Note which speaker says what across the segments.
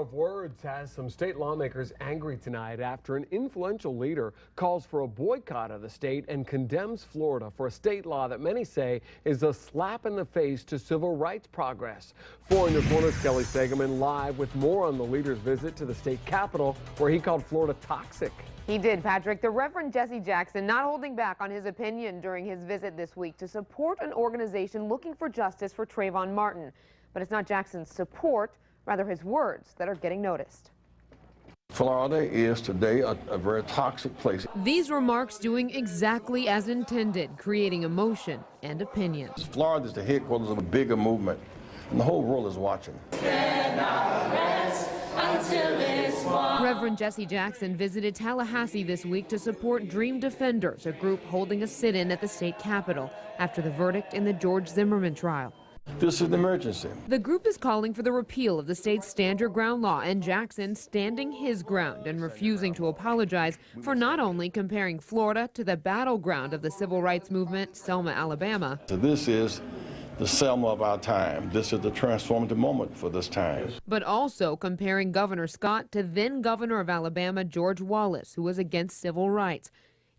Speaker 1: of words has some state lawmakers angry tonight after an influential leader calls for a boycott of the state and condemns Florida for a state law that many say is a slap in the face to civil rights progress. 4 in your corners, Kelly Stegeman live with more on the leader's visit to the state capitol, where he called Florida toxic.
Speaker 2: He did, Patrick. The Reverend Jesse Jackson not holding back on his opinion during his visit this week to support an organization looking for justice for Trayvon Martin. But it's not Jackson's support, rather his words, that are getting noticed.
Speaker 3: Florida is today a very toxic place.
Speaker 2: These remarks doing exactly as intended, creating emotion and opinions.
Speaker 3: Florida is the headquarters of a bigger movement, and the whole world is watching.
Speaker 2: Reverend Jesse Jackson visited Tallahassee this week to support Dream Defenders, a group holding a sit-in at the state capitol after the verdict in the George Zimmerman trial.
Speaker 3: This is an emergency.
Speaker 2: The group is calling for the repeal of the state's Stand Your Ground law, and Jackson standing his ground and refusing to apologize for not only comparing Florida to the battleground of the civil rights movement, Selma, Alabama.
Speaker 3: So this is the Selma of our time. This is the transformative moment for this time.
Speaker 2: But also comparing Governor Scott to then Governor of Alabama, George Wallace, who was against civil rights.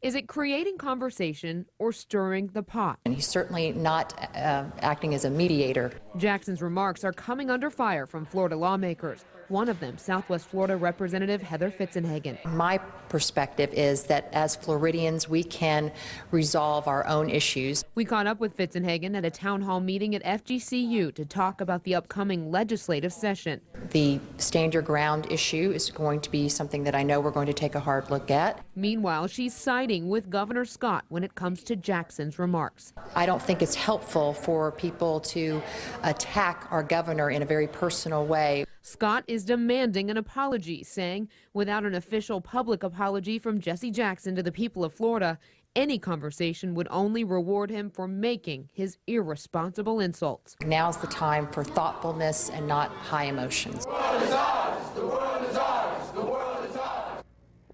Speaker 2: Is it creating conversation or stirring the pot?
Speaker 4: And he's certainly not acting as a mediator.
Speaker 2: Jackson's remarks are coming under fire from Florida lawmakers. One of them, Southwest Florida Representative Heather Fitzenhagen.
Speaker 4: My perspective is that as Floridians, we can resolve our own issues.
Speaker 2: We caught up with Fitzenhagen at a town hall meeting at FGCU to talk about the upcoming legislative session.
Speaker 4: The Stand Your Ground issue is going to be something that I know we're going to take a hard look at.
Speaker 2: Meanwhile, she's siding with Governor Scott when it comes to Jackson's remarks.
Speaker 4: I don't think it's helpful for people to attack our governor in a very personal way.
Speaker 2: Scott is demanding an apology, saying without an official public apology from Jesse Jackson to the people of Florida, any conversation would only reward him for making his irresponsible insults.
Speaker 4: Now's the time for thoughtfulness and not high emotions.
Speaker 5: The world is ours. The world is ours. The world is ours.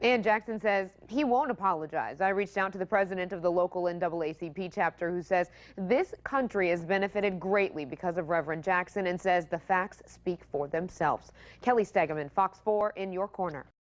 Speaker 2: And Jackson says he won't apologize. I reached out to the president of the local NAACP chapter, who says this country has benefited greatly because of Reverend Jackson, and says the facts speak for themselves. Kelly Stegeman, Fox 4 in your corner.